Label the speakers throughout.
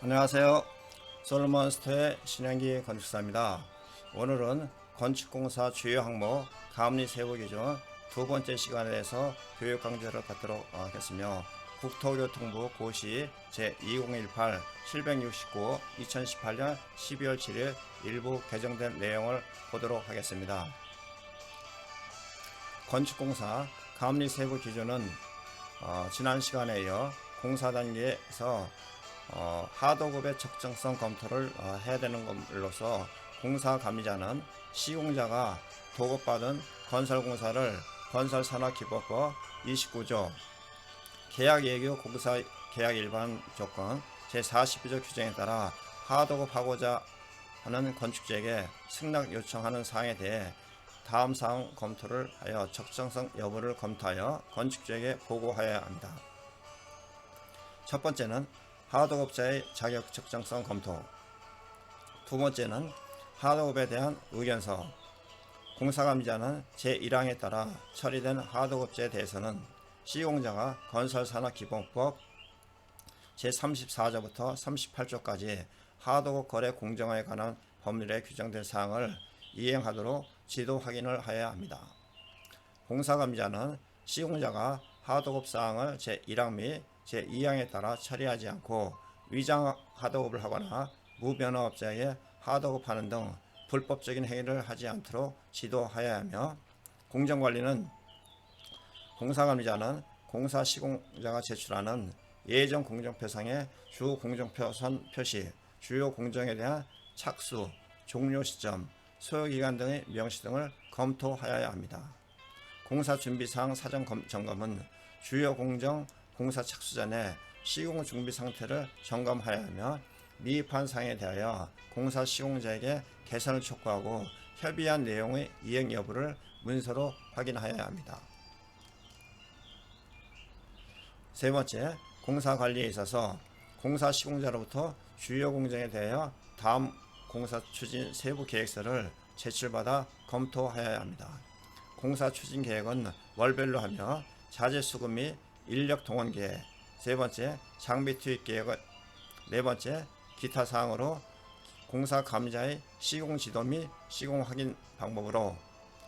Speaker 1: 안녕하세요. 솔로몬스터의 신현기 건축사입니다. 오늘은 건축공사 주요 항목 감리 세부 기준 두 번째 시간에 대해서 교육 강좌를 받도록 하겠으며 국토교통부 고시 제2018-769 2018년 12월 7일 일부 개정된 내용을 보도록 하겠습니다. 건축공사 감리 세부 기준은 지난 시간에 이어 공사 단계에서 하도급의 적정성 검토를 해야 되는 것으로서 공사감리자는 시공자가 도급받은 건설공사를 건설산업기법법 29조 계약예규 공사 계약 일반 조건 제42조 규정에 따라 하도급하고자 하는 건축주에게 승낙 요청하는 사항에 대해 다음 사항 검토를 하여 적정성 여부를 검토하여 건축주에게 보고하여야 합니다. 첫 번째는 하도급자의 자격 적정성 검토, 두 번째는 하도급에 대한 의견서. 공사감리자는 제1항에 따라 처리된 하도급제에 대해서는 시공자가 건설산업기본법 제34조부터 38조까지 하도급 거래 공정화에 관한 법률에 규정된 사항을 이행하도록 지도 확인을 하여야 합니다. 공사감리자는 시공자가 하도급 사항을 제1항 및 제2항에 따라 처리하지 않고 위장 하도급을 하거나 무변화업자에게 하도급하는 등 불법적인 행위를 하지 않도록 지도하여야 하며, 공정관리는 공사감리자는 공사 시공자가 제출하는 예정 공정표상의 주 공정표선 표시, 주요 공정에 대한 착수, 종료 시점, 소요기간 등의 명시 등을 검토하여야 합니다. 공사준비사항 사전 점검은 주요 공정 공사 착수 전에 시공 준비 상태를 점검하여야 하며, 미흡한 사항에 대하여 공사 시공자에게 개선을 촉구하고 협의한 내용의 이행 여부를 문서로 확인하여야 합니다. 세 번째, 공사 관리에 있어서 공사 시공자로부터 주요 공정에 대하여 다음 공사 추진 세부 계획서를 제출받아 검토하여야 합니다. 공사 추진 계획은 월별로 하며 자재 수급 및 인력 동원 계획, 세 번째 장비 투입 계획, 네 번째 기타 사항으로 공사 감리자의 시공 지도 및 시공 확인 방법으로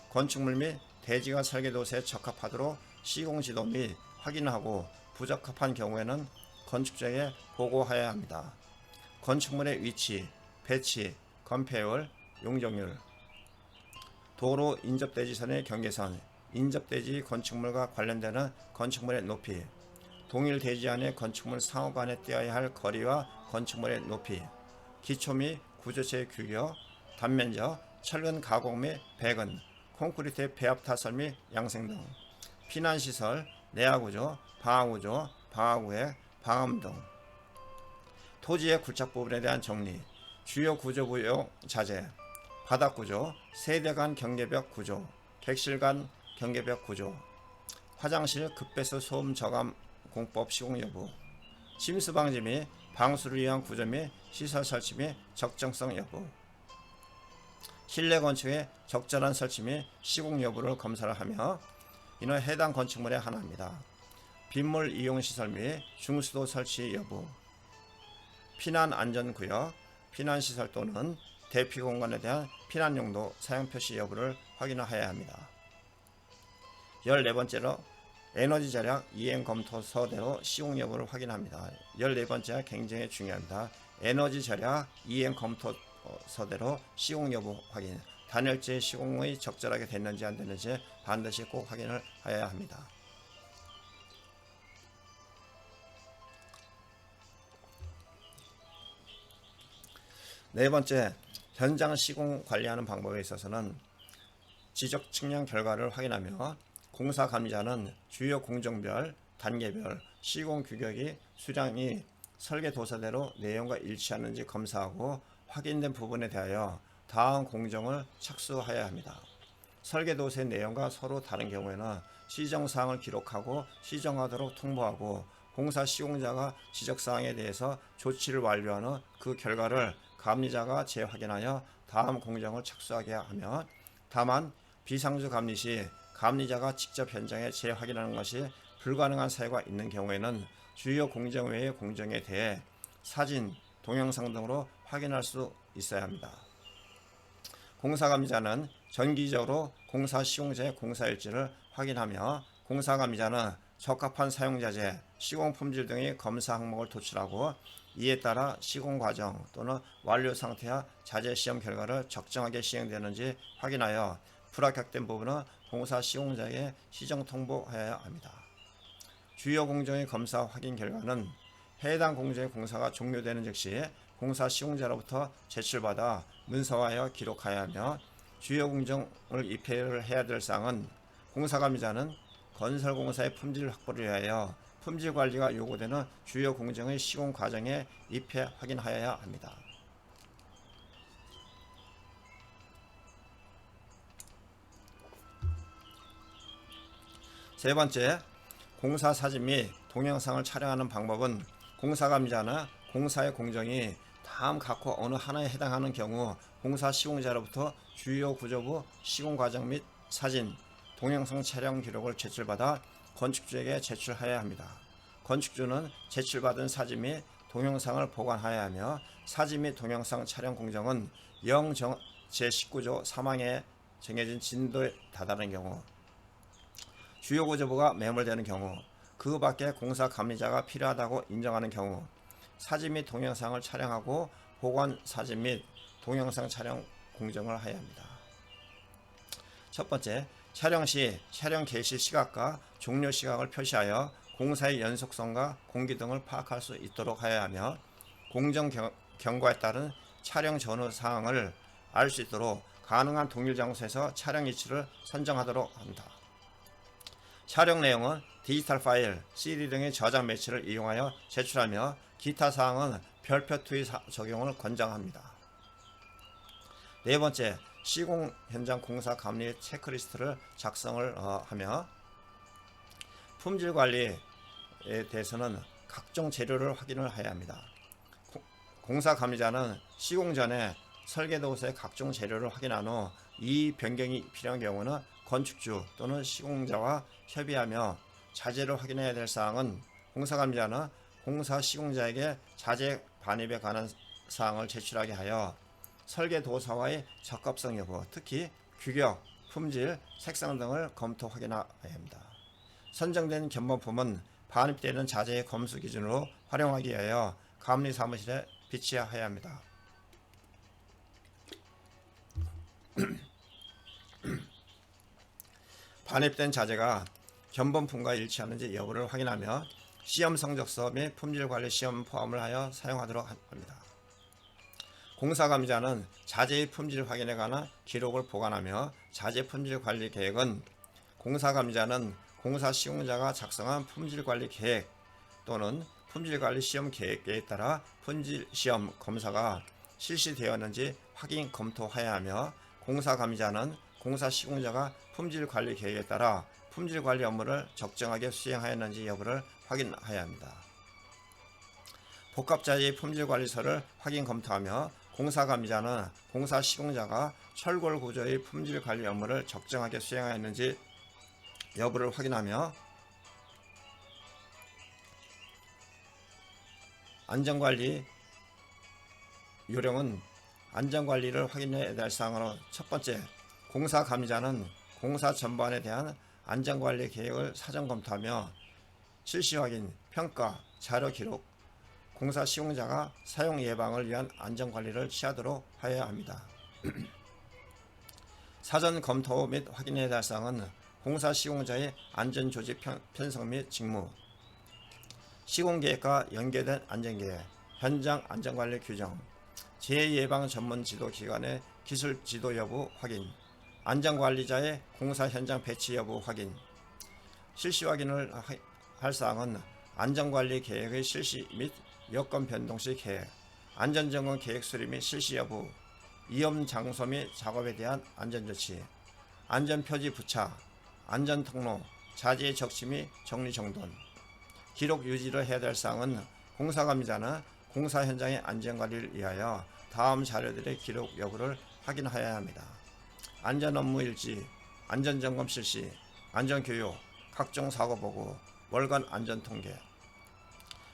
Speaker 1: 건축물 및 대지가 설계도서에 적합하도록 시공 지도 및 확인하고 부적합한 경우에는 건축주에게 보고하여야 합니다. 건축물의 위치, 배치, 건폐율, 용적률, 도로 인접대지선의 경계선, 인접대지 건축물과 관련되는 건축물의 높이, 동일 대지 안의 건축물 상호 간에 떼어야 할 거리와 건축물의 높이, 기초 및 구조체의 규격, 단면적, 철근 가공 및 배근, 콘크리트의 배합 타설 및 양생 등, 피난시설, 내화구조, 방화구조, 방화구획, 방암 등, 토지의 굴착 부분에 대한 정리, 주요 구조부용 자재, 바닥구조, 세대 간 경계벽 구조, 객실 간 경계벽 구조, 화장실 급배수 소음 저감 공법 시공 여부, 침수 방지 및 방수를 위한 구조 및 시설 설치 및 적정성 여부, 실내 건축의 적절한 설치 및 시공 여부를 검사를 하며, 이는 해당 건축물의 하나입니다. 빗물 이용 시설 및 중수도 설치 여부, 피난 안전구역, 피난시설 또는 대피 공간에 대한 피난용도 사용 표시 여부를 확인하여야 합니다. 14번째로 에너지 절약 이행 검토서대로 시공 여부를 확인합니다. 14번째가 굉장히 중요합니다. 에너지 절약 이행 검토서대로 시공 여부 확인, 단열재 시공이 적절하게 됐는지 안 됐는지 반드시 꼭 확인을 하여야 합니다. 네 번째, 현장 시공 관리하는 방법에 있어서는 지적 측량 결과를 확인하며, 공사 감리자는 주요 공정별, 단계별 시공 규격이 수량이 설계 도서대로 내용과 일치하는지 검사하고 확인된 부분에 대하여 다음 공정을 착수하여야 합니다. 설계 도서의 내용과 서로 다른 경우에는 시정사항을 기록하고 시정하도록 통보하고, 공사 시공자가 지적사항에 대해서 조치를 완료하는 그 결과를 감리자가 재확인하여 다음 공정을 착수하게 하며, 다만 비상주 감리 시 감리자가 직접 현장에 재확인하는 것이 불가능한 사유가 있는 경우에는 주요 공정 외의 공정에 대해 사진, 동영상 등으로 확인할 수 있어야 합니다. 공사감리자는 정기적으로 공사 시공자의 공사일지를 확인하며 공사감리자는 적합한 사용자재, 시공 품질 등의 검사 항목을 도출하고 이에 따라 시공 과정 또는 완료 상태와 자재 시험 결과를 적정하게 시행되는지 확인하여 불합격된 부분은 공사 시공자에게 시정 통보하여야 합니다. 주요 공정의 검사 확인 결과는 해당 공정의 공사가 종료되는 즉시 공사 시공자로부터 제출받아 문서화하여 기록하여야 하며 주요 공정을 입회를 해야 될 사항은 공사감리자는 건설공사의 품질 확보를 위하여 품질 관리가 요구되는 주요 공정의 시공 과정에 입회 확인하여야 합니다. 세 번째, 공사 사진 및 동영상을 촬영하는 방법은 공사감리자나 공사의 공정이 다음 각호 어느 하나에 해당하는 경우 공사 시공자로부터 주요 구조부 시공 과정 및 사진, 동영상 촬영 기록을 제출받아 건축주에게 제출하여야 합니다. 건축주는 제출받은 사진 및 동영상을 보관하여야 하며 사진 및 동영상 촬영 공정은 제19조 3항에 정해진 진도에 다다른 경우, 주요 구조부가 매몰되는 경우, 그 밖에 공사 감리자가 필요하다고 인정하는 경우 사진 및 동영상을 촬영하고 보관 사진 및 동영상 촬영 공정을 하여야 합니다. 첫 번째, 촬영 시 촬영 개시 시각과 종료 시각을 표시하여 공사의 연속성과 공기 등을 파악할 수 있도록 하여야 하며 공정 경과에 따른 촬영 전후 사항을 알 수 있도록 가능한 동일 장소에서 촬영 위치를 선정하도록 합니다. 촬영 내용은 디지털 파일, CD 등의 저장 매체를 이용하여 제출하며 기타 사항은 별표 투의 적용을 권장합니다. 네 번째, 시공 현장 공사 감리 체크리스트를 작성을 하며 품질 관리에 대해서는 각종 재료를 확인을 해야 합니다. 공사 감리자는 시공 전에 설계도서의 각종 재료를 확인한 후 이 변경이 필요한 경우는 건축주 또는 시공자와 협의하며 자재를 확인해야 될 사항은 공사감리자는 공사 시공자에게 자재 반입에 관한 사항을 제출하게 하여 설계도서와의 적합성 여부, 특히 규격, 품질, 색상 등을 검토 확인해야 합니다. 선정된 견본품은 반입되는 자재의 검수 기준으로 활용하기 위하여 감리 사무실에 비치해야 합니다. 반입된 자재가 견본품과 일치하는지 여부를 확인하며 시험 성적서 및 품질관리 시험 포함을 하여 사용하도록 합니다. 공사감리자는 자재의 품질 확인에 관한 기록을 보관하며 자재 품질 관리 계획은 공사감리자는 공사 시공자가 작성한 품질관리 계획 또는 품질관리 시험 계획에 따라 품질 시험 검사가 실시되었는지 확인 검토해야 하며 공사감리자는 공사 시공자가 품질관리 계획에 따라 품질관리 업무를 적정하게 수행하였는지 여부를 확인해야 합니다. 복합자재의 품질관리서를 확인 검토하며 공사감리자는 공사 시공자가 철골 구조의 품질관리 업무를 적정하게 수행하였는지 여부를 확인하며 안전관리 요령은 안전관리를 확인해야 될 사항으로 첫 번째, 공사감리자는 공사 전반에 대한 안전관리 계획을 사전 검토하며 실시 확인, 평가, 자료 기록, 공사 시공자가 사용 예방을 위한 안전관리를 취하도록 하여야 합니다. 사전 검토 및 확인해야 할 사항은 공사 시공자의 안전조직 편성 및 직무, 시공계획과 연계된 안전계획, 현장 안전관리 규정, 재해예방 전문 지도기관의 기술 지도 여부 확인, 안전관리자의 공사 현장 배치 여부 확인, 실시 확인을 할 사항은 안전관리 계획의 실시 및 여건 변동 시 계획, 안전점검 계획 수립 및 실시 여부, 위험 장소 및 작업에 대한 안전조치, 안전표지 부착, 안전통로, 자재의 적시 및 정리정돈, 기록 유지를 해야 될 사항은 공사감리자는 공사 현장의 안전관리를 위하여 다음 자료들의 기록 여부를 확인하여야 합니다. 안전업무일지, 안전점검 실시, 안전교육, 각종 사고보고, 월간 안전통계.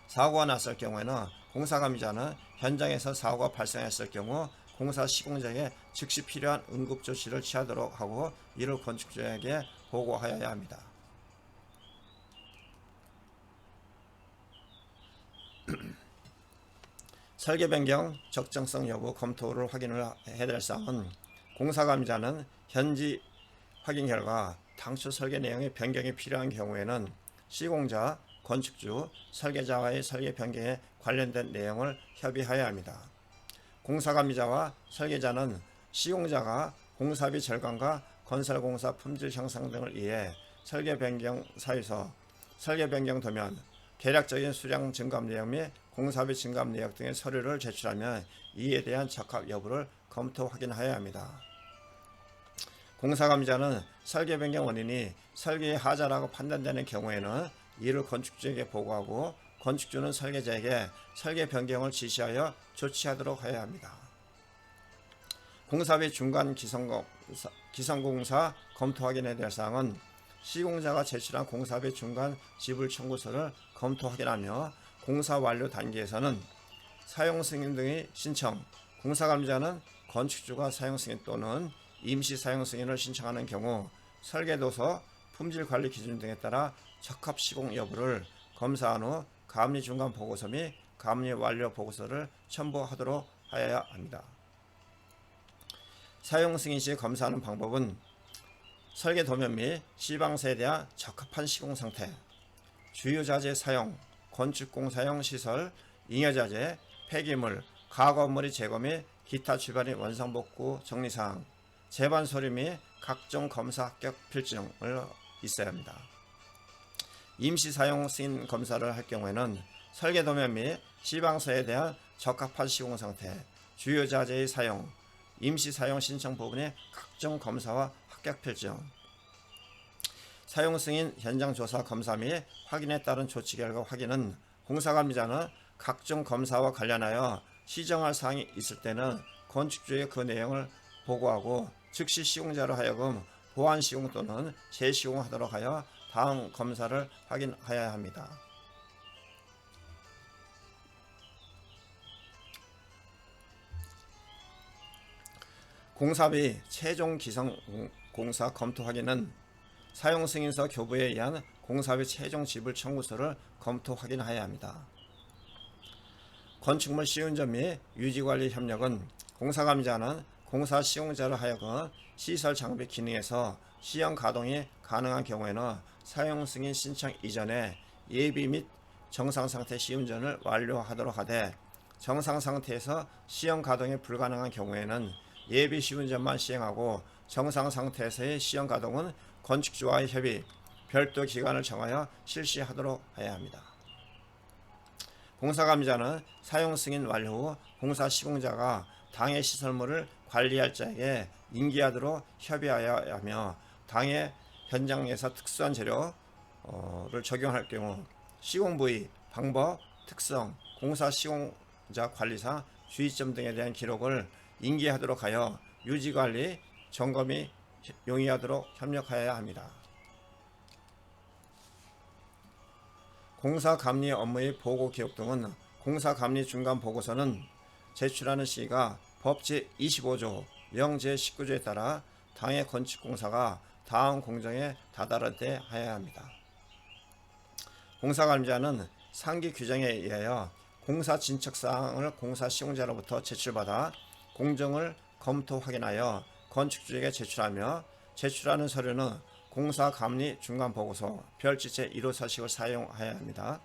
Speaker 1: 사고가 났을 경우에는 공사감리자는 현장에서 사고가 발생했을 경우 공사 시공자에게 즉시 필요한 응급조치를 취하도록 하고 이를 건축주에게 보고하여야 합니다. 설계 변경 적정성 여부 검토를 확인을 해야 될 사항은 공사감리자는 현지 확인 결과 당초 설계 내용의 변경이 필요한 경우에는 시공자, 건축주, 설계자와의 설계 변경에 관련된 내용을 협의하여야 합니다. 공사감리자와 설계자는 시공자가 공사비 절감과 건설공사 품질 향상 등을 위해 설계 변경 사유서, 설계 변경 도면, 계략적인 수량 증감 내역 및 공사비 증감 내역 등의 서류를 제출하면 이에 대한 적합 여부를 검토 확인하여야 합니다. 공사감리자는 설계 변경 원인이 설계의 하자라고 판단되는 경우에는 이를 건축주에게 보고하고 건축주는 설계자에게 설계 변경을 지시하여 조치하도록 해야 합니다. 공사비 중간 기성공사 검토 확인해야 될 사항은 시공자가 제출한 공사비 중간 지불 청구서를 검토 확인하며 공사 완료 단계에서는 사용 승인 등의 신청, 공사감리자는 건축주가 사용 승인 또는 임시 사용 승인을 신청하는 경우 설계도서, 품질관리 기준 등에 따라 적합 시공 여부를 검사한 후 감리 중간 보고서 및 감리 완료 보고서를 첨부하도록 하여야 합니다. 사용 승인 시 검사하는 방법은 설계 도면 및 시방서에 대한 적합한 시공 상태, 주요 자재 사용, 건축공사용 시설, 잉여자재, 폐기물, 가공물의 제거 및 기타 주변의 원상복구 정리사항, 제반 서류 및 각종 검사 합격 필증을 있어야 합니다. 임시 사용 승인 검사를 할 경우에는 설계 도면 및 시방서에 대한 적합한 시공 상태, 주요 자재의 사용, 임시 사용 신청 부분의 각종 검사와 합격 필증, 사용 승인 현장 조사 검사 및 확인에 따른 조치 결과 확인은 공사감리자는 각종 검사와 관련하여 시정할 사항이 있을 때는 건축주에 그 내용을 보고하고 즉시 시공자로 하여금 보완 시공 또는 재시공하도록 하여 다음 검사를 확인하여야 합니다. 공사비 최종 기성 공사 검토 확인은 사용 승인서 교부에 의한 공사비 최종 지불 청구서를 검토 확인하여야 합니다. 건축물 시운전 및 유지관리 협력은 공사감리자는 공사 시공자로 하여금 시설 장비 기능에서 시험 가동이 가능한 경우에는 사용 승인 신청 이전에 예비 및 정상 상태 시운전을 완료하도록 하되 정상 상태에서 시험 가동이 불가능한 경우에는 예비 시운전만 시행하고 정상 상태에서의 시험 가동은 건축주와의 협의, 별도 기간을 정하여 실시하도록 해야 합니다. 공사감리자는 사용 승인 완료 후 공사 시공자가 당해 시설물을 관리할 자에게 인계하도록 협의하여야 하며 당해 현장에서 특수한 재료를 적용할 경우 시공 부위, 방법, 특성, 공사 시공자 관리상 주의점 등에 대한 기록을 인계하도록 하여 유지관리, 점검이 용이하도록 협력하여야 합니다. 공사감리 업무의 보고 기록 등은 공사감리 중간 보고서는 제출하는 시기가 법 제25조 0 제19조에 따라 당해 건축공사가 다음 공정에 다다를 때 하여야 합니다. 공사감리자는 상기 규정에 의하여 공사 진척사항을 공사 시공자로부터 제출받아 공정을 검토 확인하여 건축주에게 제출하며 제출하는 서류는 공사감리 중간보고서 별지 제1호 서식을 사용하여야 합니다.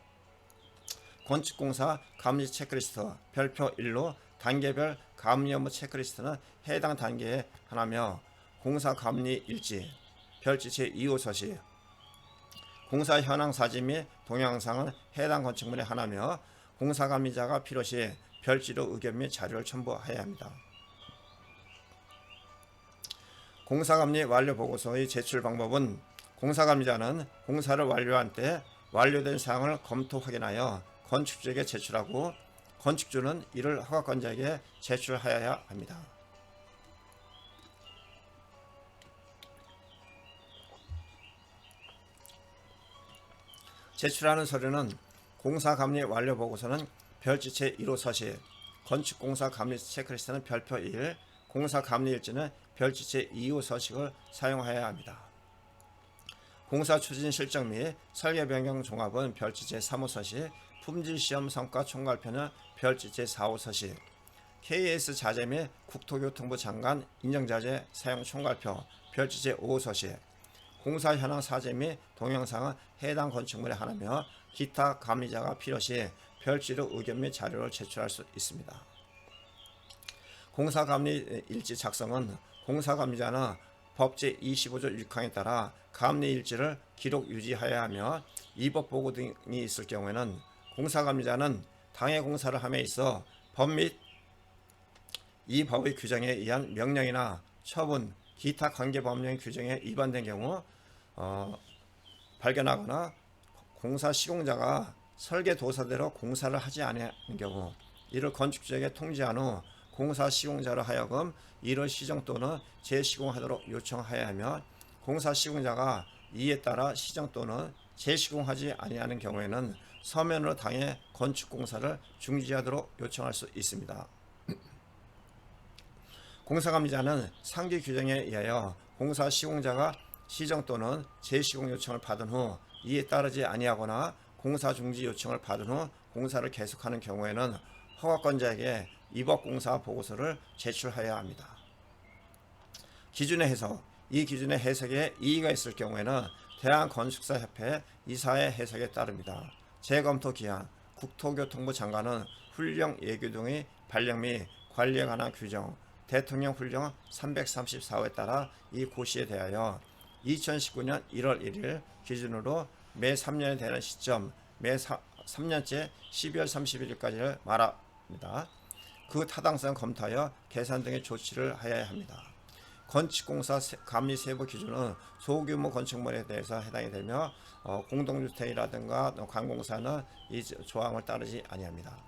Speaker 1: 건축공사 감리 체크리스트 별표 1로 단계별 감리 업무 체크리스트는 해당 단계에 하나며 공사감리 일지 별지 제2호 서식 공사 현황 사진 및 동영상은 해당 건축물에 하나며 공사감리자가 필요시 별지로 의견 및 자료를 첨부해야 합니다. 공사감리 완료 보고서의 제출 방법은 공사감리자는 공사를 완료한 때 완료된 사항을 검토 확인하여 건축주에게 제출하고 건축주는 이를 허가권자에게 제출하여야 합니다. 제출하는 서류는 공사감리 완료 보고서는 별지체 1호 서식, 건축공사 감리 체크리스트는 별표 1, 공사 감리 일지는 별지체 2호 서식을 사용하여야 합니다. 공사 추진 실적 및 설계 변경 종합은 별지체 3호 서식, 품질 시험 성과 총괄표는 별지체 4호 서식, KS 자재 및 국토교통부 장관 인정자재 사용 총괄표 별지체 5호 서식, 공사 현황 사진 및 동영상은 해당 건축물에 하나며 기타 감리자가 필요시 별지로 의견 및 자료를 제출할 수 있습니다. 공사감리 일지 작성은 공사감리자는 법 제25조 6항에 따라 감리 일지를 기록 유지하여야 하며 이법 보고 등이 있을 경우에는 공사감리자는 당해 공사를 함에 있어 법 및 이 법의 규정에 의한 명령이나 처분, 기타 관계 법령 규정에 위반된 경우 발견하거나 공사 시공자가 설계 도사대로 공사를 하지 않은 경우 이를 건축주에게 통지한 후 공사 시공자로 하여금 이를 시정 또는 재시공하도록 요청하여야 하며 공사 시공자가 이에 따라 시정 또는 재시공하지 아니하는 경우에는 서면으로 당해 건축공사를 중지하도록 요청할 수 있습니다. 공사감리자는 상기 규정에 의하여 공사 시공자가 시정 또는 재시공 요청을 받은 후 이에 따르지 아니하거나 공사 중지 요청을 받은 후 공사를 계속하는 경우에는 허가권자에게 이법공사 보고서를 제출하여야 합니다. 기준의 해석, 이 기준의 해석에 이의가 있을 경우에는 대한건축사협회 이사의 해석에 따릅니다. 재검토 기한, 국토교통부 장관은 훈령 예규 등의 발령 및 관리에 관한 규정, 대통령 훈령 334호에 따라 이 고시에 대하여 2019년 1월 1일 기준으로 매 3년이 되는 시점, 매 3년째 12월 31일까지를 말합니다. 그 타당성 검토하여 개선 등의 조치를 하여야 합니다. 건축공사 감리 세부 기준은 소규모 건축물에 대해서 해당이 되며 공동주택이라든가 관공사는 이 조항을 따르지 아니합니다.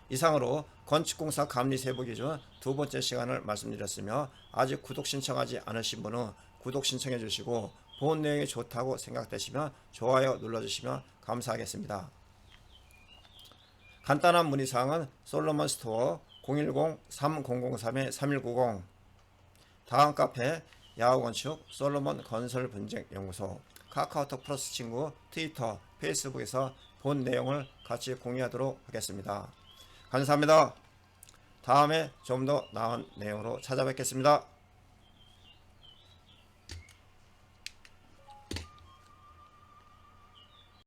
Speaker 1: 이상으로 건축공사 감리 세부 기준 두 번째 시간을 말씀드렸으며 아직 구독 신청하지 않으신 분은 구독 신청해 주시고 본 내용이 좋다고 생각되시면 좋아요 눌러주시면 감사하겠습니다. 간단한 문의사항은 솔로몬 스토어 010-3003-3190 다음 카페 야후건축 솔로몬 건설 분쟁 연구소 카카오톡 플러스 친구 트위터 페이스북에서 본 내용을 같이 공유하도록 하겠습니다. 감사합니다. 다음에 좀 더 나은 내용으로 찾아뵙겠습니다.